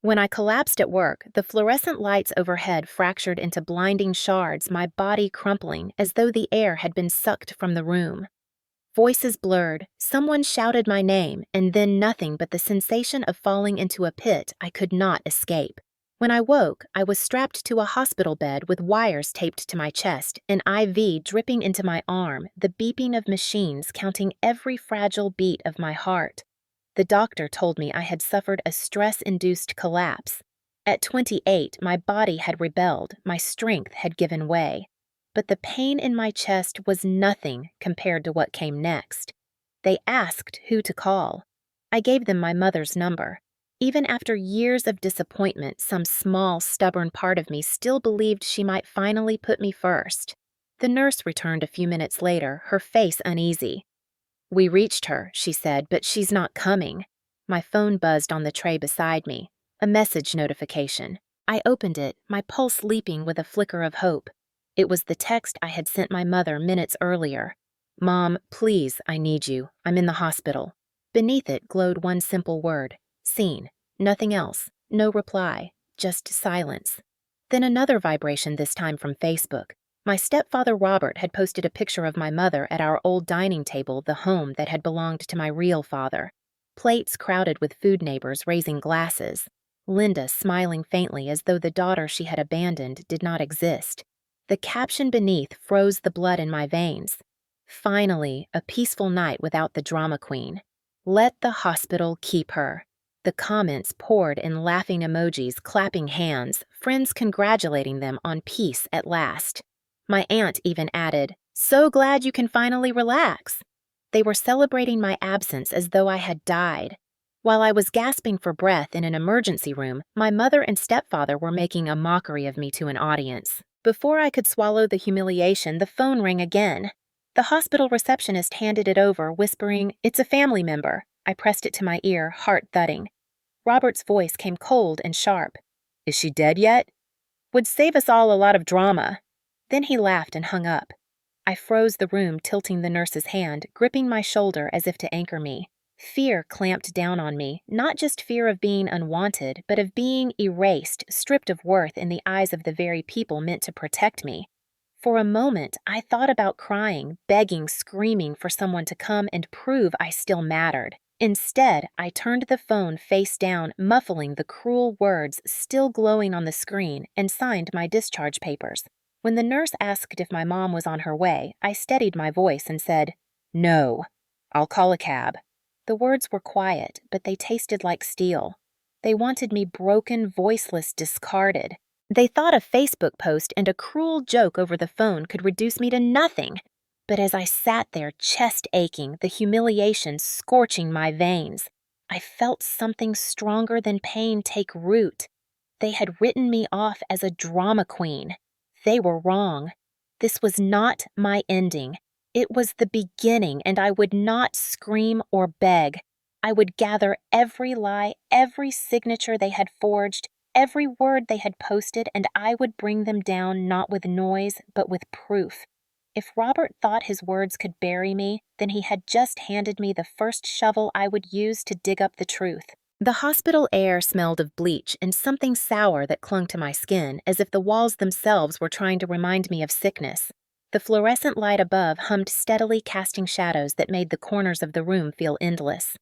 When I collapsed at work, the fluorescent lights overhead fractured into blinding shards, my body crumpling as though the air had been sucked from the room. Voices blurred, someone shouted my name, and then nothing but the sensation of falling into a pit I could not escape. When I woke, I was strapped to a hospital bed with wires taped to my chest, an IV dripping into my arm, the beeping of machines counting every fragile beat of my heart. The doctor told me I had suffered a stress-induced collapse. At 28, my body had rebelled, my strength had given way. But the pain in my chest was nothing compared to what came next. They asked who to call. I gave them my mother's number. Even after years of disappointment, some small, stubborn part of me still believed she might finally put me first. The nurse returned a few minutes later, her face uneasy. "We reached her," she said, "but she's not coming." My phone buzzed on the tray beside me. A message notification. I opened it, my pulse leaping with a flicker of hope. It was the text I had sent my mother minutes earlier. "Mom, please, I need you. I'm in the hospital." Beneath it glowed one simple word. Seen. Nothing else. No reply. Just silence. Then another vibration, this time from Facebook. My stepfather Robert had posted a picture of my mother at our old dining table, the home that had belonged to my real father. Plates crowded with food neighbors raising glasses. Linda smiling faintly as though the daughter she had abandoned did not exist. The caption beneath froze the blood in my veins. Finally, a peaceful night without the drama queen. Let the hospital keep her. The comments poured in laughing emojis, clapping hands, friends congratulating them on peace at last. My aunt even added, "So glad you can finally relax." They were celebrating my absence as though I had died. While I was gasping for breath in an emergency room, my mother and stepfather were making a mockery of me to an audience. Before I could swallow the humiliation, the phone rang again. The hospital receptionist handed it over, whispering, "It's a family member." I pressed it to my ear, heart thudding. Robert's voice came cold and sharp. "Is she dead yet?" "Would save us all a lot of drama." Then he laughed and hung up. I froze the room, tilting the nurse's hand, gripping my shoulder as if to anchor me. Fear clamped down on me, not just fear of being unwanted, but of being erased, stripped of worth in the eyes of the very people meant to protect me. For a moment, I thought about crying, begging, screaming for someone to come and prove I still mattered. Instead, I turned the phone face down, muffling the cruel words still glowing on the screen, and signed my discharge papers. When the nurse asked if my mom was on her way, I steadied my voice and said, "No. I'll call a cab." The words were quiet, but they tasted like steel. They wanted me broken, voiceless, discarded. They thought a Facebook post and a cruel joke over the phone could reduce me to nothing. But as I sat there, chest aching, the humiliation scorching my veins, I felt something stronger than pain take root. They had written me off as a drama queen. They were wrong. This was not my ending. It was the beginning, and I would not scream or beg. I would gather every lie, every signature they had forged, every word they had posted, and I would bring them down not with noise, but with proof. If Robert thought his words could bury me, then he had just handed me the first shovel I would use to dig up the truth. The hospital air smelled of bleach and something sour that clung to my skin, as if the walls themselves were trying to remind me of sickness. The fluorescent light above hummed steadily, casting shadows that made the corners of the room feel endless.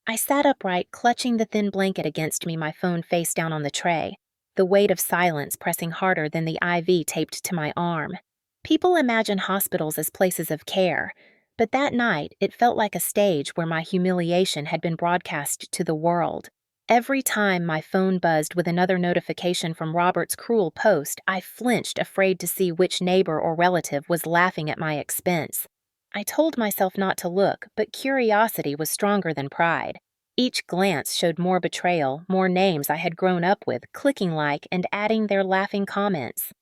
I sat upright, clutching the thin blanket against me, my phone face down on the tray, the weight of silence pressing harder than the IV taped to my arm. People imagine hospitals as places of care, but that night it felt like a stage where my humiliation had been broadcast to the world. Every time my phone buzzed with another notification from Robert's cruel post, I flinched, afraid to see which neighbor or relative was laughing at my expense. I told myself not to look, but curiosity was stronger than pride. Each glance showed more betrayal, more names I had grown up with, clicking like and adding their laughing comments.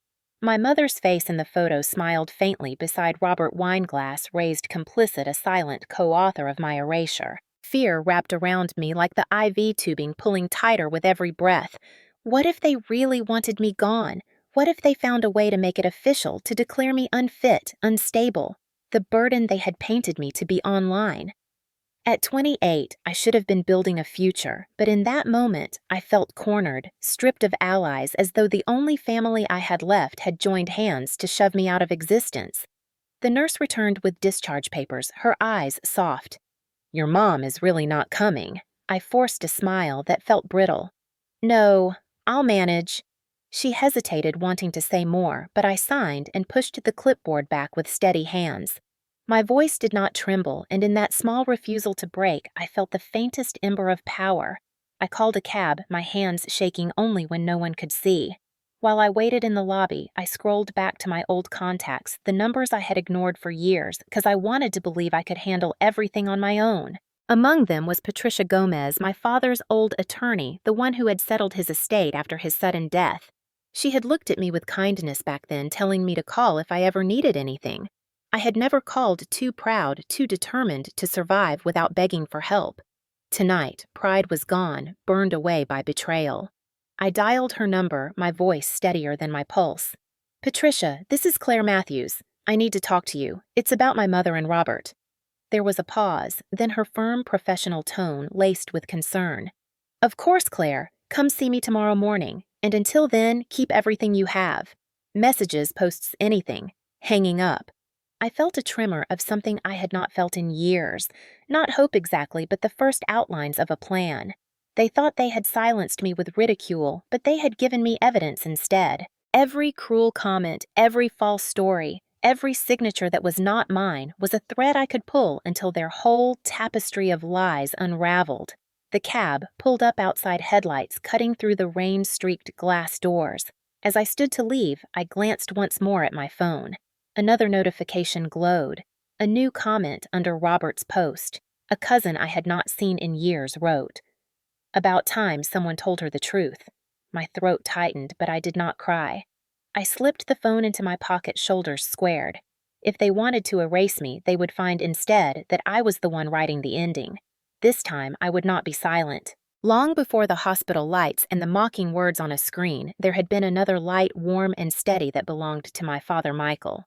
My mother's face in the photo smiled faintly beside Robert Wineglass, raised complicit, a silent co-author of my erasure. Fear wrapped around me like the IV tubing, pulling tighter with every breath. What if they really wanted me gone? What if they found a way to make it official, to declare me unfit, unstable, the burden they had painted me to be online? At 28, I should have been building a future, but in that moment, I felt cornered, stripped of allies, as though the only family I had left had joined hands to shove me out of existence. The nurse returned with discharge papers, her eyes soft. "Your mom is really not coming." I forced a smile that felt brittle. "No, I'll manage." She hesitated, wanting to say more, but I signed and pushed the clipboard back with steady hands. My voice did not tremble, and in that small refusal to break, I felt the faintest ember of power. I called a cab, my hands shaking only when no one could see. While I waited in the lobby, I scrolled back to my old contacts, the numbers I had ignored for years, because I wanted to believe I could handle everything on my own. Among them was Patricia Gomez, my father's old attorney, the one who had settled his estate after his sudden death. She had looked at me with kindness back then, telling me to call if I ever needed anything. I had never called too proud, too determined to survive without begging for help. Tonight, pride was gone, burned away by betrayal. I dialed her number, my voice steadier than my pulse. "Patricia, this is Claire Matthews. I need to talk to you. It's about my mother and Robert." There was a pause, then her firm, professional tone laced with concern. "Of course, Claire. Come see me tomorrow morning, and until then, keep everything you have. Messages, posts, anything." Hanging up. I felt a tremor of something I had not felt in years. Not hope exactly, but the first outlines of a plan. They thought they had silenced me with ridicule, but they had given me evidence instead. Every cruel comment, every false story, every signature that was not mine was a thread I could pull until their whole tapestry of lies unraveled. The cab pulled up outside headlights, cutting through the rain-streaked glass doors. As I stood to leave, I glanced once more at my phone. Another notification glowed. A new comment under Robert's post. A cousin I had not seen in years wrote, "About time someone told her the truth." My throat tightened, but I did not cry. I slipped the phone into my pocket, shoulders squared. If they wanted to erase me, they would find instead that I was the one writing the ending. This time, I would not be silent. Long before the hospital lights and the mocking words on a screen, there had been another light, warm, and steady that belonged to my father, Michael.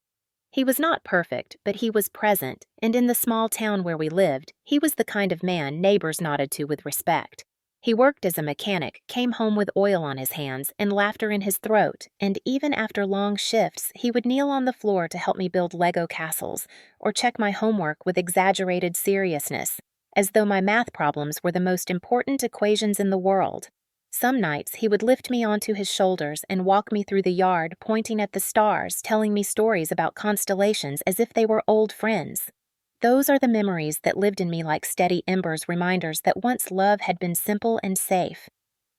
He was not perfect, but he was present, and in the small town where we lived, he was the kind of man neighbors nodded to with respect. He worked as a mechanic, came home with oil on his hands and laughter in his throat, and even after long shifts, he would kneel on the floor to help me build Lego castles or check my homework with exaggerated seriousness, as though my math problems were the most important equations in the world. Some nights he would lift me onto his shoulders and walk me through the yard, pointing at the stars, telling me stories about constellations as if they were old friends. Those are the memories that lived in me like steady embers, reminders that once love had been simple and safe.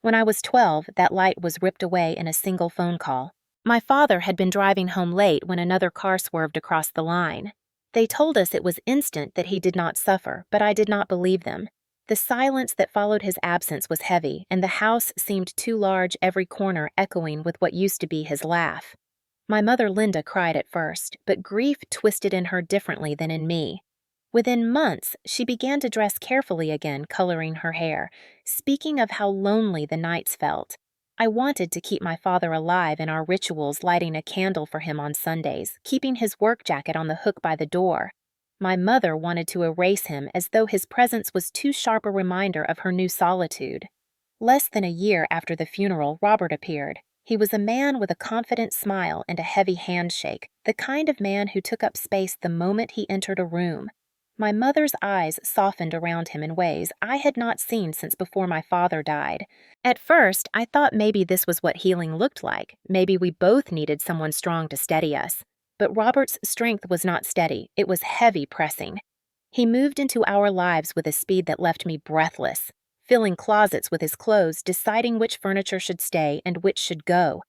When I was 12, that light was ripped away in a single phone call. My father had been driving home late when another car swerved across the line. They told us it was instant that he did not suffer, but I did not believe them. The silence that followed his absence was heavy, and the house seemed too large, every corner echoing with what used to be his laugh. My mother Linda cried at first, but grief twisted in her differently than in me. Within months, she began to dress carefully again, coloring her hair, speaking of how lonely the nights felt. I wanted to keep my father alive in our rituals, lighting a candle for him on Sundays, keeping his work jacket on the hook by the door. My mother wanted to erase him as though his presence was too sharp a reminder of her new solitude. Less than a year after the funeral, Robert appeared. He was a man with a confident smile and a heavy handshake, the kind of man who took up space the moment he entered a room. My mother's eyes softened around him in ways I had not seen since before my father died. At first, I thought maybe this was what healing looked like. Maybe we both needed someone strong to steady us. But Robert's strength was not steady. It was heavy pressing. He moved into our lives with a speed that left me breathless, filling closets with his clothes, deciding which furniture should stay and which should go.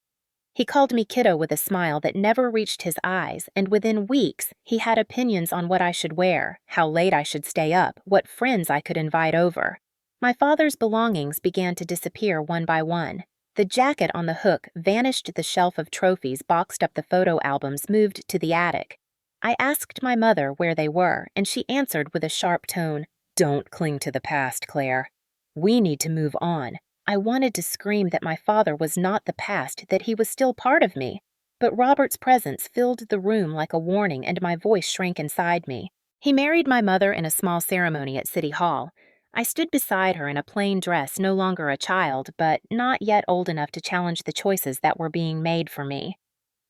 He called me kiddo with a smile that never reached his eyes, and within weeks, he had opinions on what I should wear, how late I should stay up, what friends I could invite over. My father's belongings began to disappear one by one. The jacket on the hook vanished, the shelf of trophies boxed up, the photo albums moved to the attic. I asked my mother where they were, and she answered with a sharp tone, "Don't cling to the past, Claire. We need to move on." I wanted to scream that my father was not the past, that he was still part of me. But Robert's presence filled the room like a warning, and my voice shrank inside me. He married my mother in a small ceremony at City Hall. I stood beside her in a plain dress, no longer a child, but not yet old enough to challenge the choices that were being made for me.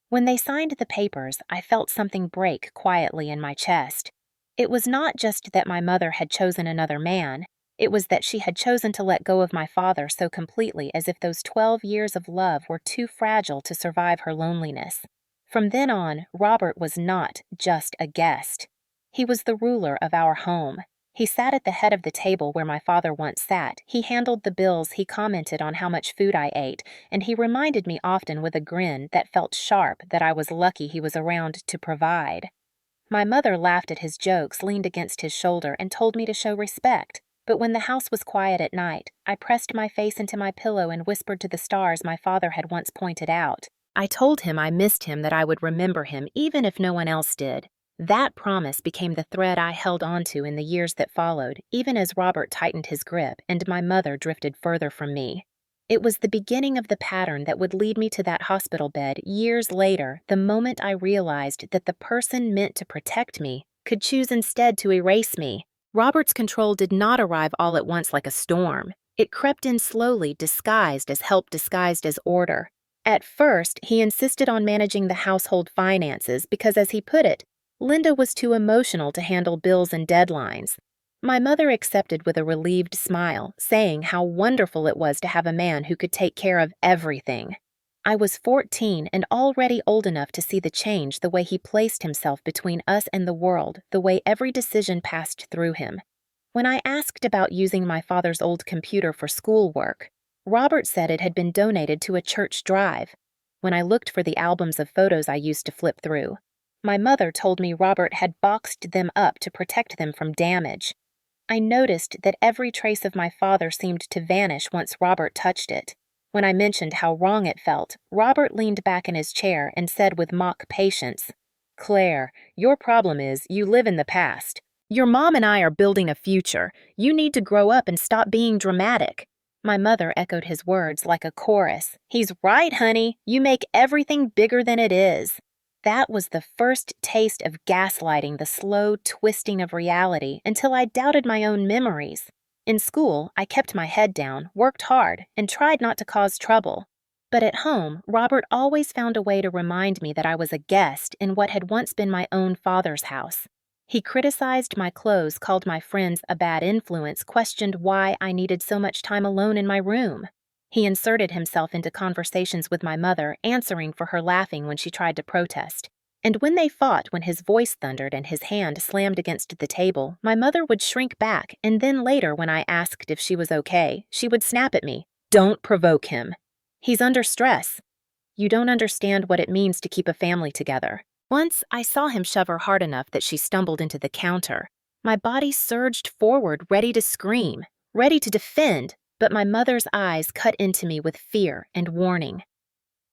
When they signed the papers, I felt something break quietly in my chest. It was not just that my mother had chosen another man, it was that she had chosen to let go of my father so completely, as if those 12 years of love were too fragile to survive her loneliness. From then on, Robert was not just a guest. He was the ruler of our home. He sat at the head of the table where my father once sat. He handled the bills, he commented on how much food I ate, and he reminded me often with a grin that felt sharp that I was lucky he was around to provide. My mother laughed at his jokes, leaned against his shoulder, and told me to show respect. But when the house was quiet at night, I pressed my face into my pillow and whispered to the stars my father had once pointed out. I told him I missed him, that I would remember him even if no one else did. That promise became the thread I held onto in the years that followed, even as Robert tightened his grip and my mother drifted further from me. It was the beginning of the pattern that would lead me to that hospital bed years later, the moment I realized that the person meant to protect me could choose instead to erase me. Robert's control did not arrive all at once like a storm. It crept in slowly, disguised as help, disguised as order. At first, he insisted on managing the household finances because, as he put it, Linda was too emotional to handle bills and deadlines. My mother accepted with a relieved smile, saying how wonderful it was to have a man who could take care of everything. I was 14 and already old enough to see the change, the way he placed himself between us and the world, the way every decision passed through him. When I asked about using my father's old computer for schoolwork, Robert said it had been donated to a church drive. When I looked for the albums of photos I used to flip through, my mother told me Robert had boxed them up to protect them from damage. I noticed that every trace of my father seemed to vanish once Robert touched it. When I mentioned how wrong it felt, Robert leaned back in his chair and said with mock patience, "Claire, your problem is you live in the past. Your mom and I are building a future. You need to grow up and stop being dramatic." My mother echoed his words like a chorus. "He's right, honey. You make everything bigger than it is." That was the first taste of gaslighting, the slow twisting of reality, until I doubted my own memories. In school, I kept my head down, worked hard, and tried not to cause trouble. But at home, Robert always found a way to remind me that I was a guest in what had once been my own father's house. He criticized my clothes, called my friends a bad influence, questioned why I needed so much time alone in my room. He inserted himself into conversations with my mother, answering for her laughing when she tried to protest. And when they fought, when his voice thundered and his hand slammed against the table, my mother would shrink back, and then later when I asked if she was okay, she would snap at me, "Don't provoke him. He's under stress. You don't understand what it means to keep a family together." Once, I saw him shove her hard enough that she stumbled into the counter. My body surged forward, ready to scream, ready to defend, but my mother's eyes cut into me with fear and warning.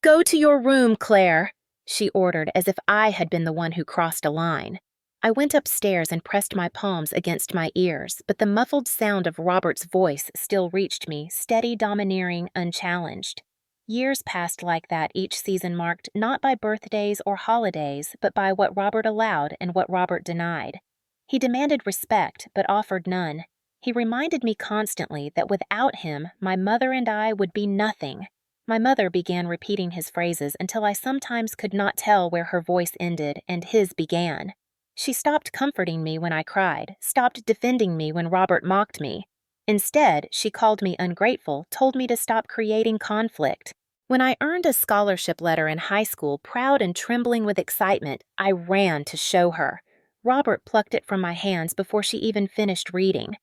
"Go to your room, Claire," she ordered, as if I had been the one who crossed a line. I went upstairs and pressed my palms against my ears, but the muffled sound of Robert's voice still reached me, steady, domineering, unchallenged. Years passed like that, each season marked not by birthdays or holidays, but by what Robert allowed and what Robert denied. He demanded respect, but offered none. He reminded me constantly that without him, my mother and I would be nothing. My mother began repeating his phrases until I sometimes could not tell where her voice ended and his began. She stopped comforting me when I cried, stopped defending me when Robert mocked me. Instead, she called me ungrateful, told me to stop creating conflict. When I earned a scholarship letter in high school, proud and trembling with excitement, I ran to show her. Robert plucked it from my hands before she even finished reading.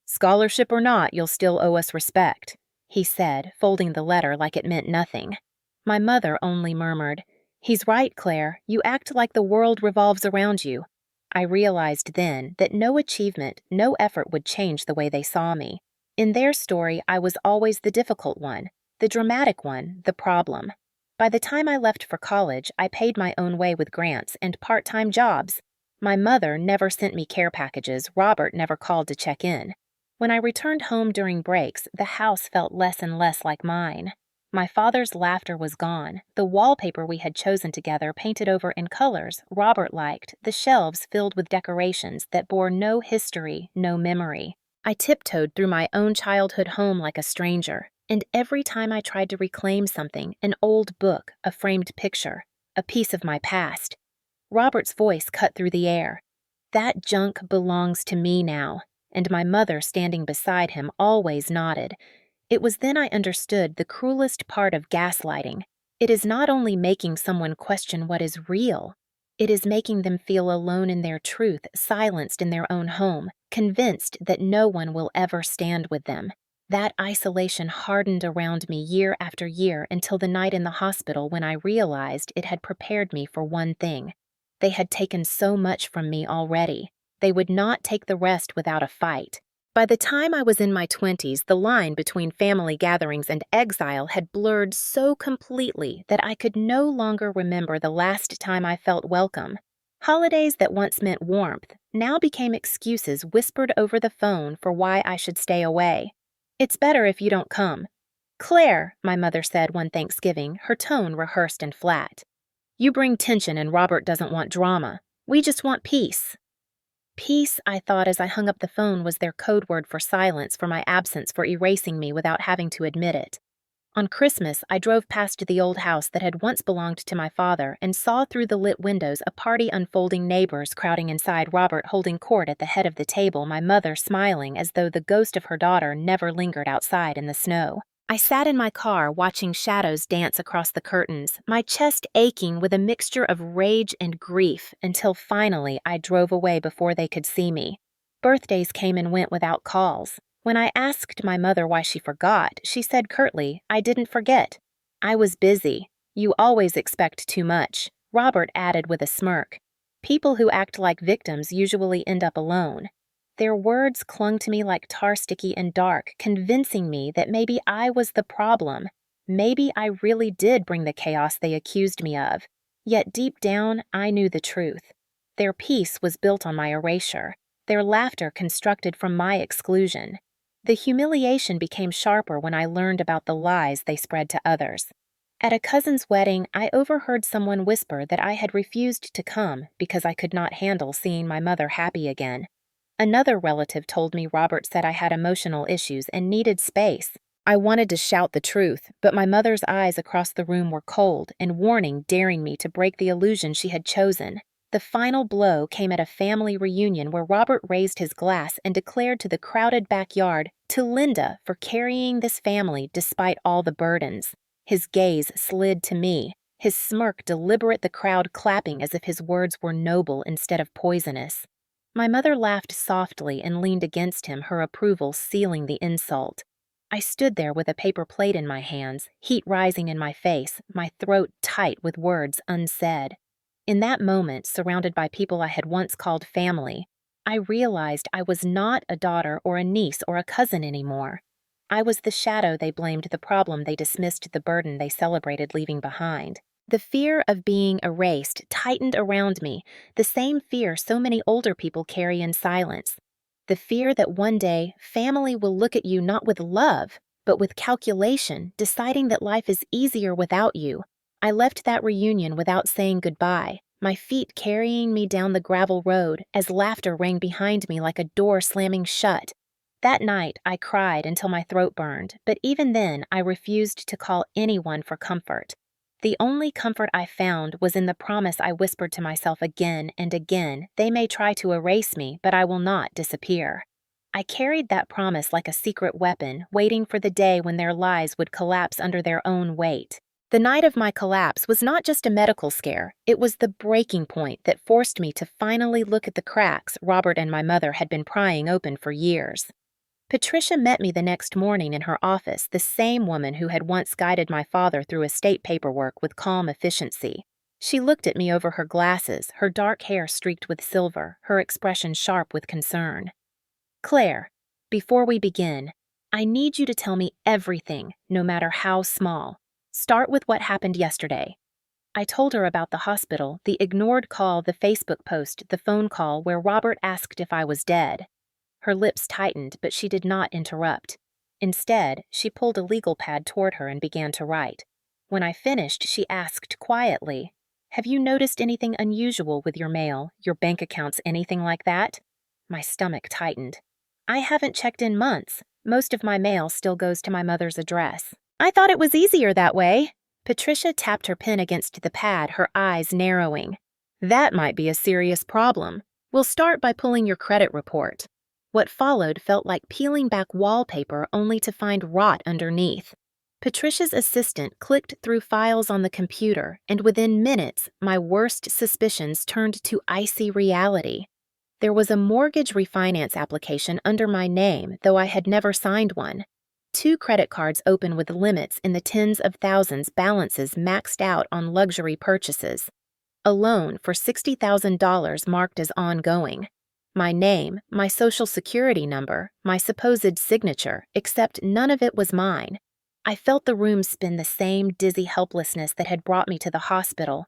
"Scholarship or not, you'll still owe us respect," he said, folding the letter like it meant nothing. My mother only murmured, "He's right, Claire. You act like the world revolves around you." I realized then that no achievement, no effort would change the way they saw me. In their story, I was always the difficult one, the dramatic one, the problem. By the time I left for college, I paid my own way with grants and part-time jobs. My mother never sent me care packages. Robert never called to check in. When I returned home during breaks, the house felt less and less like mine. My father's laughter was gone. The wallpaper we had chosen together, painted over in colors Robert liked, the shelves filled with decorations that bore no history, no memory. I tiptoed through my own childhood home like a stranger, and every time I tried to reclaim something, an old book, a framed picture, a piece of my past, Robert's voice cut through the air. That junk belongs to me now, and my mother standing beside him always nodded. It was then I understood the cruelest part of gaslighting. It is not only making someone question what is real, it is making them feel alone in their truth, silenced in their own home, convinced that no one will ever stand with them. That isolation hardened around me year after year until the night in the hospital when I realized it had prepared me for one thing. They had taken so much from me already. They would not take the rest without a fight. By the time I was in my 20s, the line between family gatherings and exile had blurred so completely that I could no longer remember the last time I felt welcome. Holidays that once meant warmth now became excuses whispered over the phone for why I should stay away. "It's better if you don't come." "Claire," my mother said one Thanksgiving, her tone rehearsed and flat. "You bring tension and Robert doesn't want drama. We just want peace." Peace, I thought as I hung up the phone, was their code word for silence, for my absence, for erasing me without having to admit it. On Christmas, I drove past the old house that had once belonged to my father and saw through the lit windows a party unfolding, neighbors crowding inside, Robert holding court at the head of the table, my mother smiling as though the ghost of her daughter never lingered outside in the snow. I sat in my car watching shadows dance across the curtains, my chest aching with a mixture of rage and grief until finally I drove away before they could see me. Birthdays came and went without calls. When I asked my mother why she forgot, she said curtly, "I didn't forget. I was busy. You always expect too much," Robert added with a smirk. "People who act like victims usually end up alone." Their words clung to me like tar sticky and dark, convincing me that maybe I was the problem. Maybe I really did bring the chaos they accused me of. Yet deep down, I knew the truth. Their peace was built on my erasure, their laughter constructed from my exclusion. The humiliation became sharper when I learned about the lies they spread to others. At a cousin's wedding, I overheard someone whisper that I had refused to come because I could not handle seeing my mother happy again. Another relative told me Robert said I had emotional issues and needed space. I wanted to shout the truth, but my mother's eyes across the room were cold and warning, daring me to break the illusion she had chosen. The final blow came at a family reunion where Robert raised his glass and declared to the crowded backyard, "To Linda for carrying this family despite all the burdens." His gaze slid to me, his smirk deliberate, the crowd clapping as if his words were noble instead of poisonous. My mother laughed softly and leaned against him, her approval sealing the insult. I stood there with a paper plate in my hands, heat rising in my face, my throat tight with words unsaid. In that moment, surrounded by people I had once called family, I realized I was not a daughter or a niece or a cousin anymore. I was the shadow they blamed, the problem they dismissed, the burden they celebrated leaving behind. The fear of being erased tightened around me, the same fear so many older people carry in silence. The fear that one day family will look at you not with love, but with calculation, deciding that life is easier without you. I left that reunion without saying goodbye, my feet carrying me down the gravel road as laughter rang behind me like a door slamming shut. That night, I cried until my throat burned, but even then, I refused to call anyone for comfort. The only comfort I found was in the promise I whispered to myself again and again: "They may try to erase me, but I will not disappear." I carried that promise like a secret weapon, waiting for the day when their lies would collapse under their own weight. The night of my collapse was not just a medical scare, it was the breaking point that forced me to finally look at the cracks Robert and my mother had been prying open for years. Patricia met me the next morning in her office, the same woman who had once guided my father through estate paperwork with calm efficiency. She looked at me over her glasses, her dark hair streaked with silver, her expression sharp with concern. "Claire, before we begin, I need you to tell me everything, no matter how small. Start with what happened yesterday." I told her about the hospital, the ignored call, the Facebook post, the phone call where Robert asked if I was dead. Her lips tightened, but she did not interrupt. Instead, she pulled a legal pad toward her and began to write. When I finished, she asked quietly, "Have you noticed anything unusual with your mail, your bank accounts, anything like that?" My stomach tightened. "I haven't checked in months. Most of my mail still goes to my mother's address." "I thought it was easier that way." Patricia tapped her pen against the pad, her eyes narrowing. "That might be a serious problem. We'll start by pulling your credit report." What followed felt like peeling back wallpaper only to find rot underneath. Patricia's assistant clicked through files on the computer, and within minutes, my worst suspicions turned to icy reality. There was a mortgage refinance application under my name, though I had never signed one. 2 credit cards open with limits in the tens of thousands, balances maxed out on luxury purchases. A loan for $60,000 marked as ongoing. My name, my social security number, my supposed signature, except none of it was mine. I felt the room spin the same dizzy helplessness that had brought me to the hospital.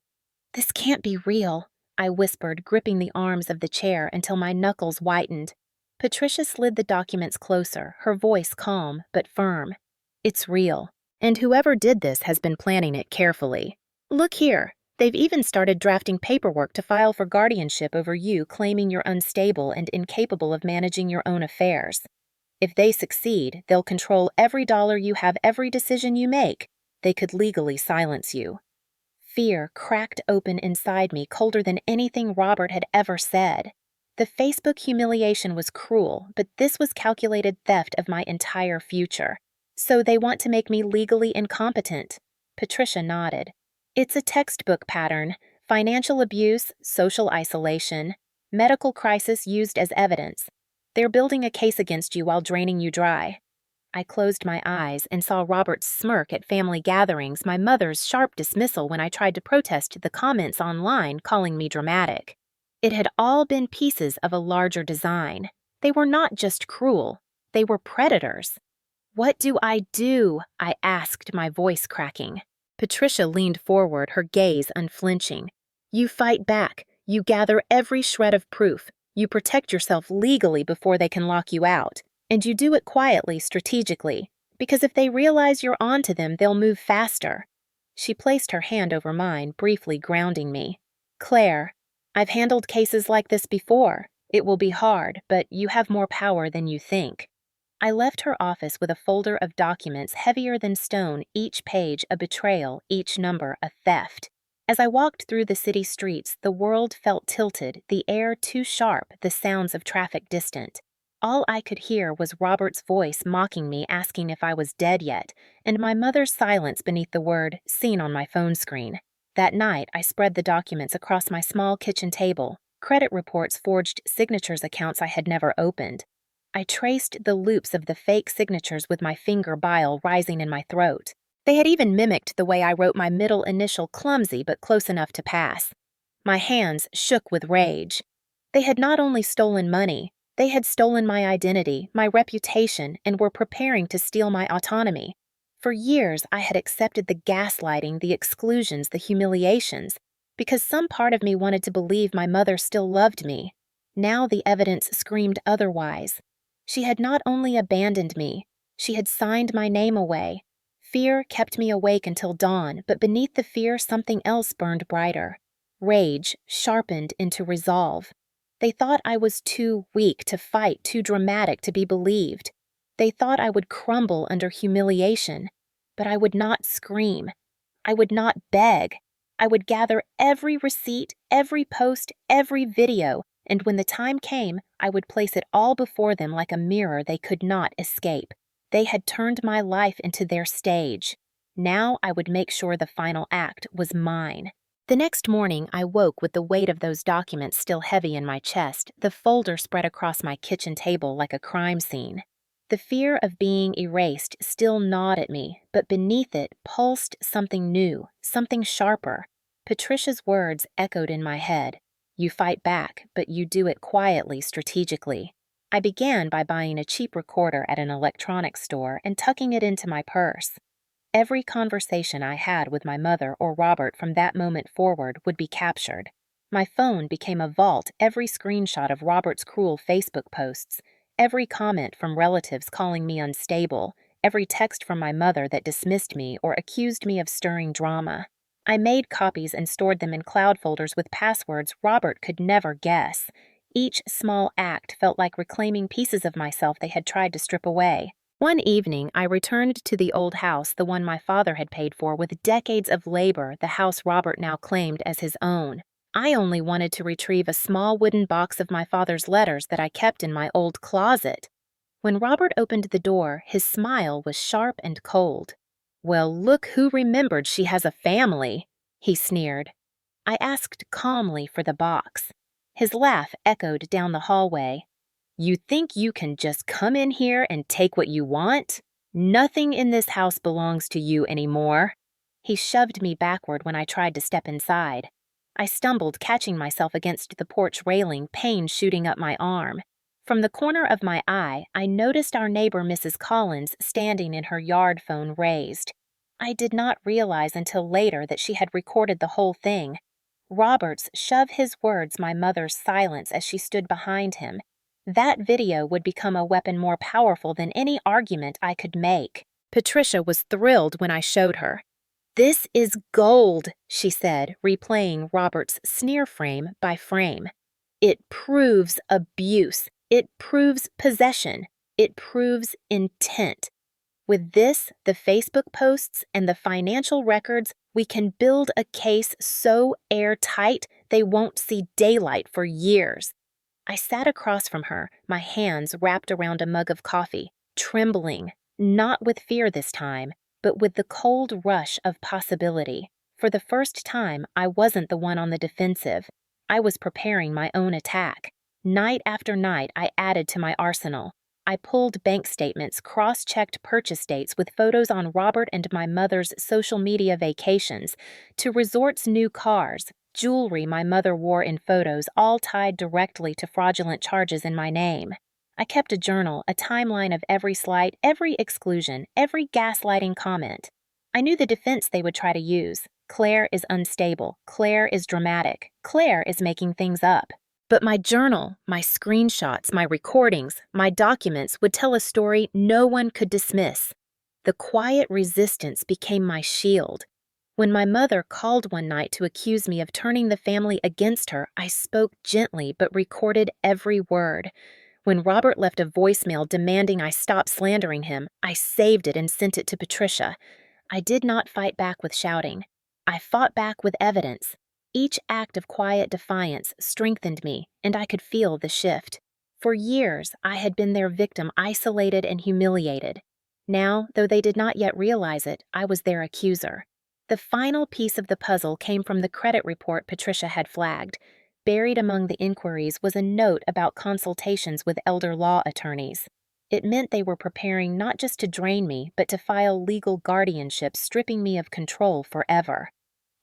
"This can't be real," I whispered, gripping the arms of the chair until my knuckles whitened. Patricia slid the documents closer, her voice calm but firm. "It's real, and whoever did this has been planning it carefully. Look here, they've even started drafting paperwork to file for guardianship over you, claiming you're unstable and incapable of managing your own affairs. If they succeed, they'll control every dollar you have, every decision you make. They could legally silence you." Fear cracked open inside me, colder than anything Robert had ever said. The Facebook humiliation was cruel, but this was calculated theft of my entire future. "So they want to make me legally incompetent." Patricia nodded. "It's a textbook pattern: financial abuse, social isolation, medical crisis used as evidence. They're building a case against you while draining you dry." I closed my eyes and saw Robert's smirk at family gatherings, my mother's sharp dismissal when I tried to protest the comments online calling me dramatic. It had all been pieces of a larger design. They were not just cruel, they were predators. "What do I do?" I asked, my voice cracking. Patricia leaned forward, her gaze unflinching. "You fight back. You gather every shred of proof. You protect yourself legally before they can lock you out. And you do it quietly, strategically, because if they realize you're onto them, they'll move faster." She placed her hand over mine, briefly grounding me. "Claire, I've handled cases like this before. It will be hard, but you have more power than you think." I left her office with a folder of documents heavier than stone, each page a betrayal, each number a theft. As I walked through the city streets, the world felt tilted, the air too sharp, the sounds of traffic distant. All I could hear was Robert's voice mocking me, asking if I was dead yet, and my mother's silence beneath the word "seen" on my phone screen. That night, I spread the documents across my small kitchen table, credit reports, forged signatures, accounts I had never opened. I traced the loops of the fake signatures with my finger, bile rising in my throat. They had even mimicked the way I wrote my middle initial, clumsy but close enough to pass. My hands shook with rage. They had not only stolen money, they had stolen my identity, my reputation, and were preparing to steal my autonomy. For years, I had accepted the gaslighting, the exclusions, the humiliations, because some part of me wanted to believe my mother still loved me. Now the evidence screamed otherwise. She had not only abandoned me, she had signed my name away. Fear kept me awake until dawn, but beneath the fear something else burned brighter. Rage sharpened into resolve. They thought I was too weak to fight, too dramatic to be believed. They thought I would crumble under humiliation, but I would not scream. I would not beg. I would gather every receipt, every post, every video, and when the time came, I would place it all before them like a mirror they could not escape. They had turned my life into their stage. Now I would make sure the final act was mine. The next morning, I woke with the weight of those documents still heavy in my chest, the folder spread across my kitchen table like a crime scene. The fear of being erased still gnawed at me, but beneath it pulsed something new, something sharper. Patricia's words echoed in my head. "You fight back, but you do it quietly, strategically." I began by buying a cheap recorder at an electronics store and tucking it into my purse. Every conversation I had with my mother or Robert from that moment forward would be captured. My phone became a vault, every screenshot of Robert's cruel Facebook posts, every comment from relatives calling me unstable, every text from my mother that dismissed me or accused me of stirring drama. I made copies and stored them in cloud folders with passwords Robert could never guess. Each small act felt like reclaiming pieces of myself they had tried to strip away. One evening, I returned to the old house, the one my father had paid for with decades of labor, the house Robert now claimed as his own. I only wanted to retrieve a small wooden box of my father's letters that I kept in my old closet. When Robert opened the door, his smile was sharp and cold. "Well, look who remembered she has a family," he sneered. I asked calmly for the box. His laugh echoed down the hallway. "You think you can just come in here and take what you want? Nothing in this house belongs to you anymore." He shoved me backward when I tried to step inside. I stumbled, catching myself against the porch railing, pain shooting up my arm. From the corner of my eye, I noticed our neighbor Mrs. Collins standing in her yard phone raised. I did not realize until later that she had recorded the whole thing. Robert's shove his words my mother's silence as she stood behind him. That video would become a weapon more powerful than any argument I could make. Patricia was thrilled when I showed her. "This is gold," she said, replaying Robert's sneer frame by frame. "It proves abuse. It proves possession. It proves intent. With this, the Facebook posts, and the financial records, we can build a case so airtight they won't see daylight for years." I sat across from her, my hands wrapped around a mug of coffee, trembling, not with fear this time, but with the cold rush of possibility. For the first time, I wasn't the one on the defensive. I was preparing my own attack. Night after night, I added to my arsenal. I pulled bank statements, cross-checked purchase dates with photos on Robert and my mother's social media vacations, to Resort's new cars, jewelry my mother wore in photos, all tied directly to fraudulent charges in my name. I kept a journal, a timeline of every slight, every exclusion, every gaslighting comment. I knew the defense they would try to use. Claire is unstable. Claire is dramatic. Claire is making things up. But my journal, my screenshots, my recordings, my documents would tell a story no one could dismiss. The quiet resistance became my shield. When my mother called one night to accuse me of turning the family against her, I spoke gently but recorded every word. When Robert left a voicemail demanding I stop slandering him, I saved it and sent it to Patricia. I did not fight back with shouting. I fought back with evidence. Each act of quiet defiance strengthened me, and I could feel the shift. For years, I had been their victim, isolated and humiliated. Now, though they did not yet realize it, I was their accuser. The final piece of the puzzle came from the credit report Patricia had flagged. Buried among the inquiries was a note about consultations with elder law attorneys. It meant they were preparing not just to drain me, but to file legal guardianship, stripping me of control forever.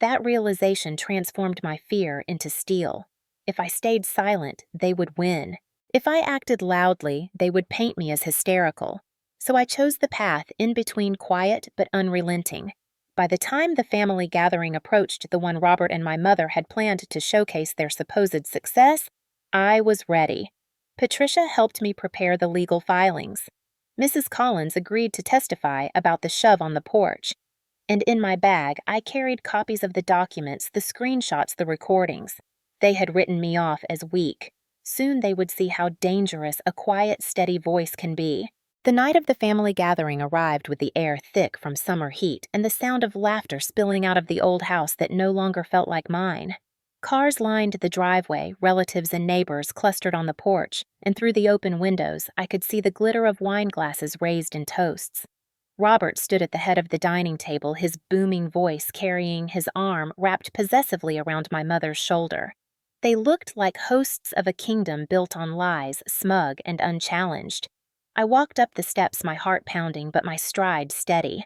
That realization transformed my fear into steel. If I stayed silent, they would win. If I acted loudly, they would paint me as hysterical. So I chose the path in between, quiet but unrelenting. By the time the family gathering approached, the one Robert and my mother had planned to showcase their supposed success, I was ready. Patricia helped me prepare the legal filings. Mrs. Collins agreed to testify about the shove on the porch. And in my bag, I carried copies of the documents, the screenshots, the recordings. They had written me off as weak. Soon they would see how dangerous a quiet, steady voice can be. The night of the family gathering arrived with the air thick from summer heat and the sound of laughter spilling out of the old house that no longer felt like mine. Cars lined the driveway, relatives and neighbors clustered on the porch, and through the open windows I could see the glitter of wine glasses raised in toasts. Robert stood at the head of the dining table, his booming voice carrying his arm wrapped possessively around my mother's shoulder. They looked like hosts of a kingdom built on lies, smug and unchallenged. I walked up the steps, my heart pounding but my stride steady.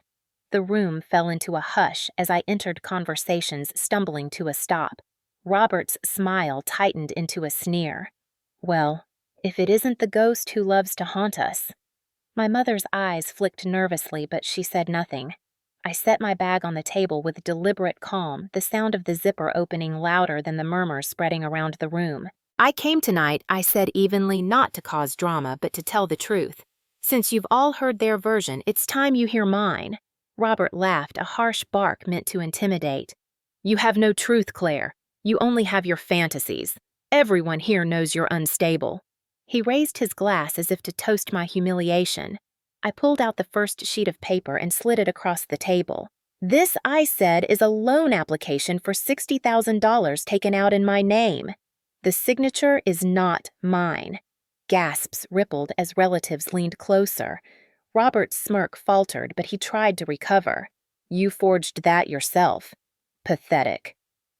The room fell into a hush as I entered conversations, stumbling to a stop. Robert's smile tightened into a sneer. "Well, if it isn't the ghost who loves to haunt us." My mother's eyes flicked nervously, but she said nothing. I set my bag on the table with deliberate calm, the sound of the zipper opening louder than the murmurs spreading around the room. "I came tonight," I said evenly, "not to cause drama, but to tell the truth. Since you've all heard their version, it's time you hear mine. Robert laughed, a harsh bark meant to intimidate. You have no truth, Claire. You only have your fantasies. Everyone here knows you're unstable. He raised his glass as if to toast my humiliation. I pulled out the first sheet of paper and slid it across the table. This, I said, is a loan application for $60,000 taken out in my name. The signature is not mine. Gasps rippled as relatives leaned closer. Robert's smirk faltered, but he tried to recover. You forged that yourself. Pathetic.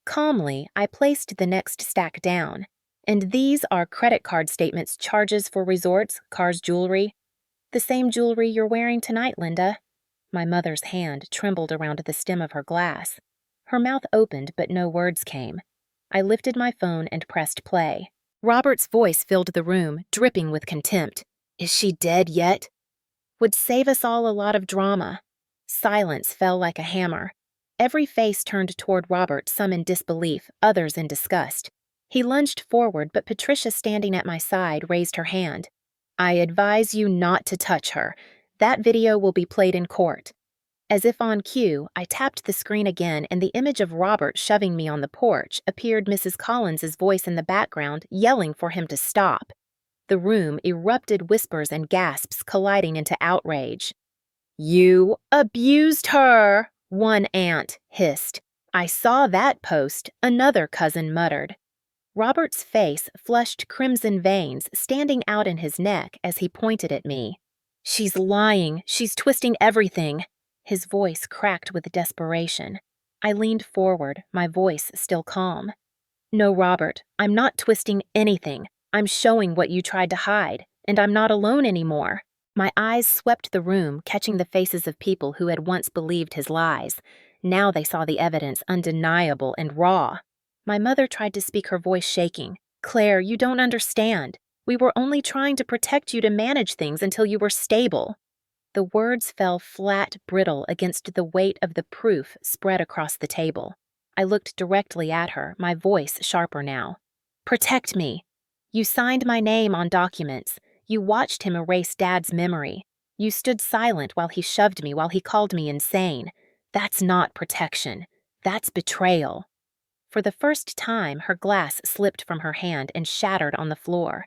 Calmly, I placed the next stack down. And these are credit card statements, charges for resorts, cars, jewelry. The same jewelry you're wearing tonight, Linda. My mother's hand trembled around the stem of her glass. Her mouth opened, but no words came. I lifted my phone and pressed play. Robert's voice filled the room, dripping with contempt. Is she dead yet? Would save us all a lot of drama. Silence fell like a hammer. Every face turned toward Robert, some in disbelief, others in disgust. He lunged forward, but Patricia, standing at my side, raised her hand. I advise you not to touch her. That video will be played in court. As if on cue, I tapped the screen again, and the image of Robert shoving me on the porch appeared Mrs. Collins's voice in the background, yelling for him to stop. The room erupted, whispers and gasps colliding into outrage. You abused her, one aunt hissed. I saw that post, another cousin muttered. Robert's face flushed crimson veins standing out in his neck as he pointed at me. She's lying. She's twisting everything. His voice cracked with desperation. I leaned forward, my voice still calm. No, Robert, I'm not twisting anything. I'm showing what you tried to hide, and I'm not alone anymore. My eyes swept the room, catching the faces of people who had once believed his lies. Now they saw the evidence undeniable and raw. My mother tried to speak, her voice shaking. Claire, you don't understand. We were only trying to protect you, to manage things until you were stable. The words fell flat, brittle against the weight of the proof spread across the table. I looked directly at her, my voice sharper now. Protect me. You signed my name on documents. You watched him erase Dad's memory. You stood silent while he shoved me, while he called me insane. That's not protection. That's betrayal. For the first time, her glass slipped from her hand and shattered on the floor.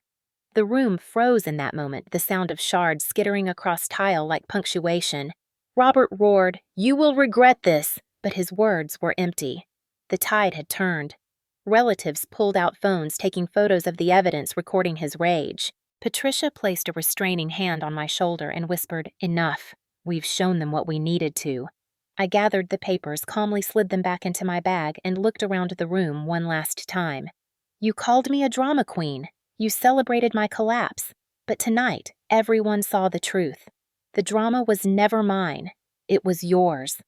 The room froze in that moment, the sound of shards skittering across tile like punctuation. Robert roared, "You will regret this," but his words were empty. The tide had turned. Relatives pulled out phones, taking photos of the evidence, recording his rage. Patricia placed a restraining hand on my shoulder and whispered, "Enough. We've shown them what we needed to." I gathered the papers, calmly slid them back into my bag, and looked around the room one last time. You called me a drama queen. You celebrated my collapse. But tonight, everyone saw the truth. The drama was never mine. It was yours.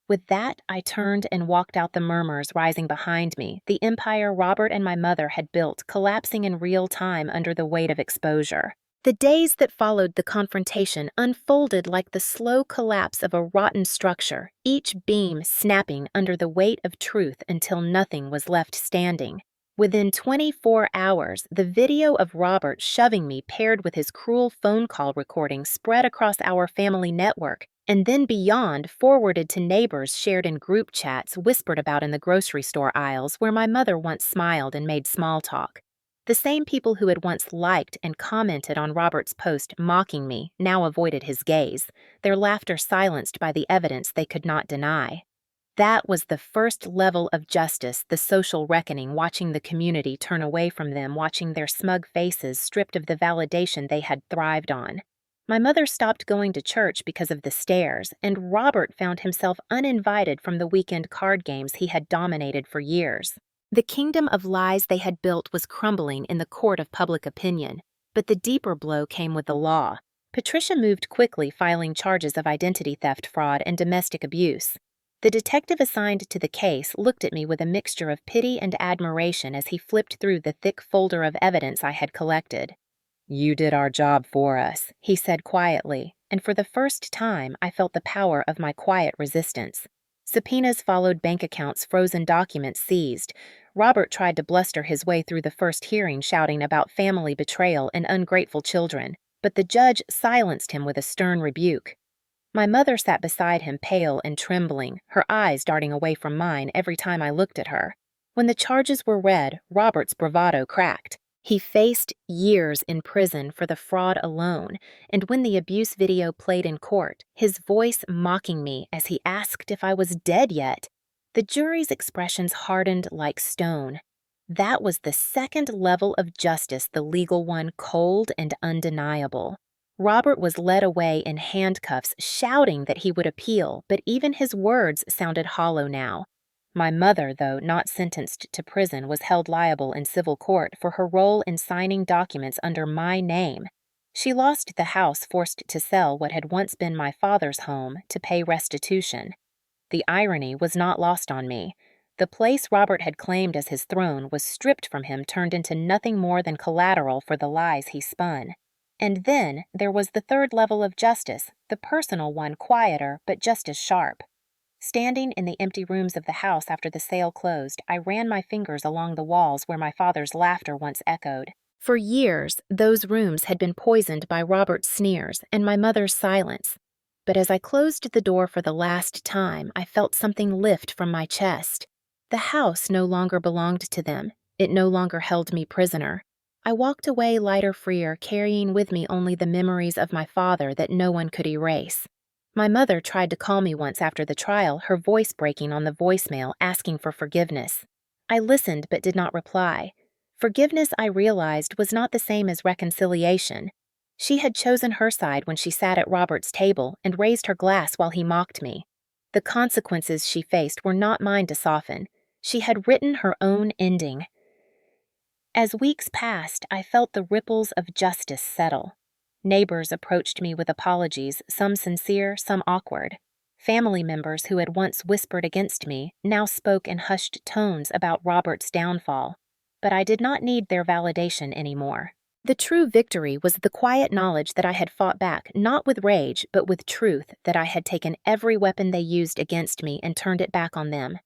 With that, I turned and walked out, the murmurs rising behind me, the empire Robert and my mother had built collapsing in real time under the weight of exposure. The days that followed the confrontation unfolded like the slow collapse of a rotten structure, each beam snapping under the weight of truth until nothing was left standing. Within 24 hours, the video of Robert shoving me paired with his cruel phone call recording spread across our family network, and then beyond forwarded to neighbors, shared in group chats, whispered about in the grocery store aisles where my mother once smiled and made small talk. The same people who had once liked and commented on Robert's post mocking me now avoided his gaze, their laughter silenced by the evidence they could not deny. That was the first level of justice, the social reckoning, watching the community turn away from them, watching their smug faces stripped of the validation they had thrived on. My mother stopped going to church because of the stares, and Robert found himself uninvited from the weekend card games he had dominated for years. The kingdom of lies they had built was crumbling in the court of public opinion, but the deeper blow came with the law. Patricia moved quickly, filing charges of identity theft, fraud, and domestic abuse. The detective assigned to the case looked at me with a mixture of pity and admiration as he flipped through the thick folder of evidence I had collected. "You did our job for us," he said quietly, and for the first time I felt the power of my quiet resistance. Subpoenas followed, bank accounts, frozen documents seized. Robert tried to bluster his way through the first hearing, shouting about family betrayal and ungrateful children. but the judge silenced him with a stern rebuke. My mother sat beside him, pale and trembling, her eyes darting away from mine every time I looked at her. When the charges were read, Robert's bravado cracked. He faced years in prison for the fraud alone, and when the abuse video played in court, his voice mocking me as he asked if I was dead yet. The jury's expressions hardened like stone. That was the second level of justice, the legal one, cold and undeniable. Robert was led away in handcuffs, shouting that he would appeal, but even his words sounded hollow now. My mother, though not sentenced to prison, was held liable in civil court for her role in signing documents under my name. She lost the house, forced to sell what had once been my father's home to pay restitution. The irony was not lost on me. The place Robert had claimed as his throne was stripped from him, turned into nothing more than collateral for the lies he spun. And then there was the third level of justice, the personal one, quieter but just as sharp. Standing in the empty rooms of the house after the sale closed, I ran my fingers along the walls where my father's laughter once echoed. For years, those rooms had been poisoned by Robert's sneers and my mother's silence. But as I closed the door for the last time, I felt something lift from my chest. The house no longer belonged to them. It no longer held me prisoner. I walked away lighter, freer, carrying with me only the memories of my father that no one could erase. My mother tried to call me once after the trial, her voice breaking on the voicemail, asking for forgiveness. I listened but did not reply. Forgiveness, I realized, was not the same as reconciliation. She had chosen her side when she sat at Robert's table and raised her glass while he mocked me. The consequences she faced were not mine to soften. She had written her own ending. As weeks passed, I felt the ripples of justice settle. Neighbors approached me with apologies, some sincere, some awkward. Family members who had once whispered against me now spoke in hushed tones about Robert's downfall. But I did not need their validation anymore. The true victory was the quiet knowledge that I had fought back, not with rage, but with truth, that I had taken every weapon they used against me and turned it back on them.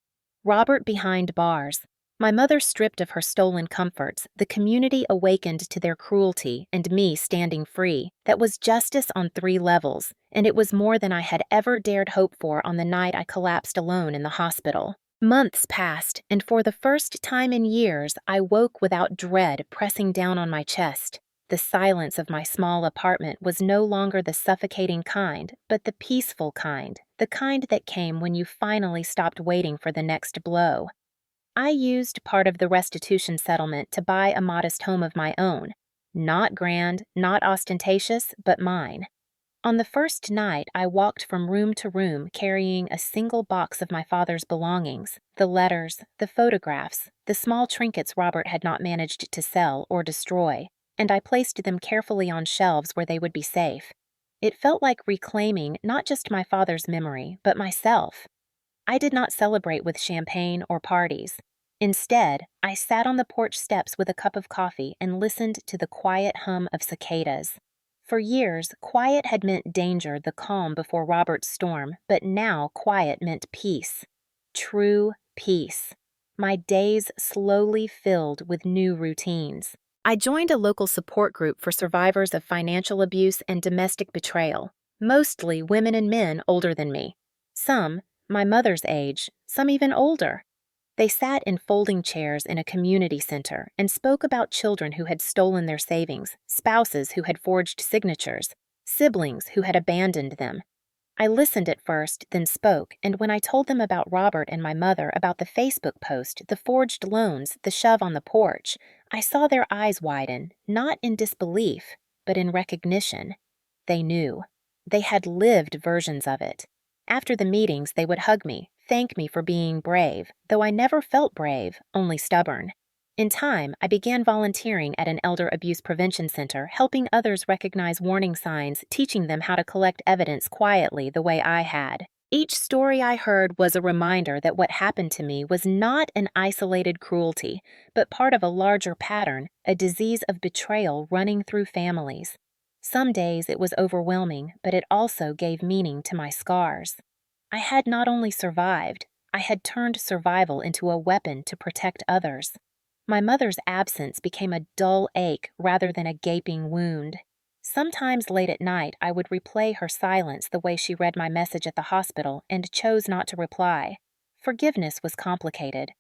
Robert behind bars. My mother stripped of her stolen comforts, the community awakened to their cruelty, and me standing free. That was justice on 3 levels, and it was more than I had ever dared hope for on the night I collapsed alone in the hospital. Months passed, and for the first time in years, I woke without dread pressing down on my chest. The silence of my small apartment was no longer the suffocating kind, but the peaceful kind, the kind that came when you finally stopped waiting for the next blow. I used part of the restitution settlement to buy a modest home of my own. Not grand, not ostentatious, but mine. On the first night, I walked from room to room carrying a single box of my father's belongings, the letters, the photographs, the small trinkets Robert had not managed to sell or destroy, and I placed them carefully on shelves where they would be safe. It felt like reclaiming not just my father's memory, but myself. I did not celebrate with champagne or parties. Instead, I sat on the porch steps with a cup of coffee and listened to the quiet hum of cicadas. For years, quiet had meant danger, the calm before Robert's storm, but now quiet meant peace. True peace. My days slowly filled with new routines. I joined a local support group for survivors of financial abuse and domestic betrayal, mostly women and men older than me. Some, my mother's age, some even older. They sat in folding chairs in a community center and spoke about children who had stolen their savings, spouses who had forged signatures, siblings who had abandoned them. I listened at first, then spoke, and when I told them about Robert and my mother, about the Facebook post, the forged loans, the shove on the porch, I saw their eyes widen, not in disbelief, but in recognition. They knew. They had lived versions of it. After the meetings, they would hug me, thank me for being brave, though I never felt brave, only stubborn. In time, I began volunteering at an elder abuse prevention center, helping others recognize warning signs, teaching them how to collect evidence quietly the way I had. Each story I heard was a reminder that what happened to me was not an isolated cruelty, but part of a larger pattern, a disease of betrayal running through families. Some days it was overwhelming, but it also gave meaning to my scars. I had not only survived, I had turned survival into a weapon to protect others. My mother's absence became a dull ache rather than a gaping wound. Sometimes late at night, I would replay her silence the way she read my message at the hospital and chose not to reply. Forgiveness was complicated.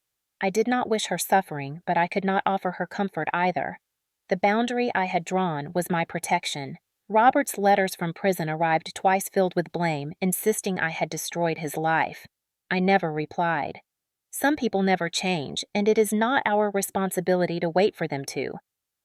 I did not wish her suffering, but I could not offer her comfort either. The boundary I had drawn was my protection. Robert's letters from prison arrived twice filled with blame, insisting I had destroyed his life. I never replied. Some people never change, and it is not our responsibility to wait for them to.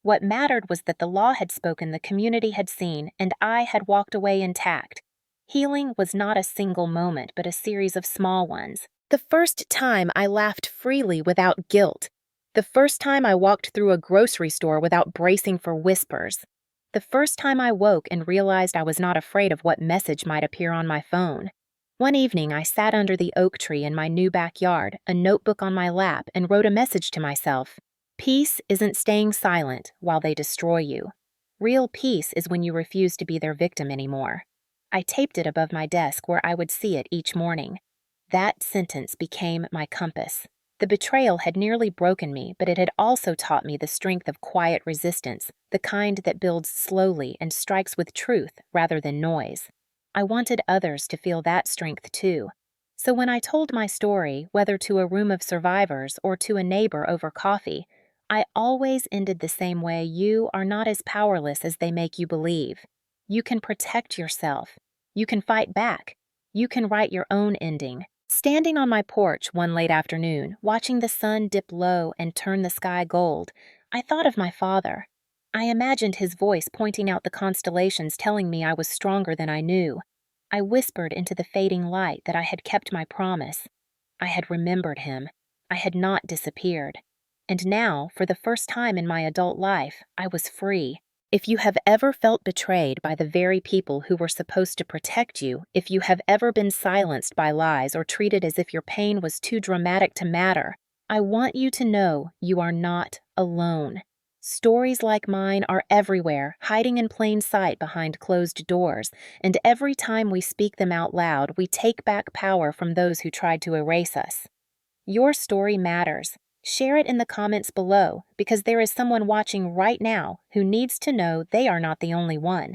What mattered was that the law had spoken, the community had seen, and I had walked away intact. Healing was not a single moment, but a series of small ones. The first time I laughed freely without guilt. The first time I walked through a grocery store without bracing for whispers. The first time I woke and realized I was not afraid of what message might appear on my phone. One evening, I sat under the oak tree in my new backyard, a notebook on my lap, and wrote a message to myself. Peace isn't staying silent while they destroy you. Real peace is when you refuse to be their victim anymore. I taped it above my desk where I would see it each morning. That sentence became my compass. The betrayal had nearly broken me, but it had also taught me the strength of quiet resistance, the kind that builds slowly and strikes with truth rather than noise. I wanted others to feel that strength too. So when I told my story, whether to a room of survivors or to a neighbor over coffee, I always ended the same way. You are not as powerless as they make you believe. You can protect yourself. You can fight back. You can write your own ending. Standing on my porch one late afternoon, watching the sun dip low and turn the sky gold, I thought of my father. I imagined his voice pointing out the constellations, telling me I was stronger than I knew. I whispered into the fading light that I had kept my promise. I had remembered him. I had not disappeared. And now, for the first time in my adult life, I was free. If you have ever felt betrayed by the very people who were supposed to protect you, if you have ever been silenced by lies or treated as if your pain was too dramatic to matter, I want you to know you are not alone. Stories like mine are everywhere, hiding in plain sight behind closed doors, and every time we speak them out loud, we take back power from those who tried to erase us. Your story matters. Share it in the comments below, because there is someone watching right now who needs to know they are not the only one.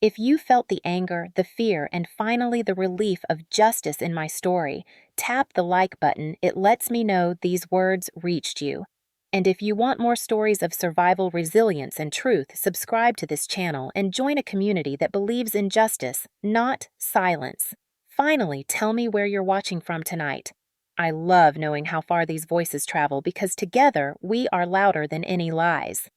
If you felt the anger, the fear, and finally the relief of justice in my story, tap the like button. It lets me know these words reached you. And if you want more stories of survival, resilience, and truth, subscribe to this channel and join a community that believes in justice, not silence. Finally, tell me where you're watching from tonight. I love knowing how far these voices travel because together we are louder than any lies.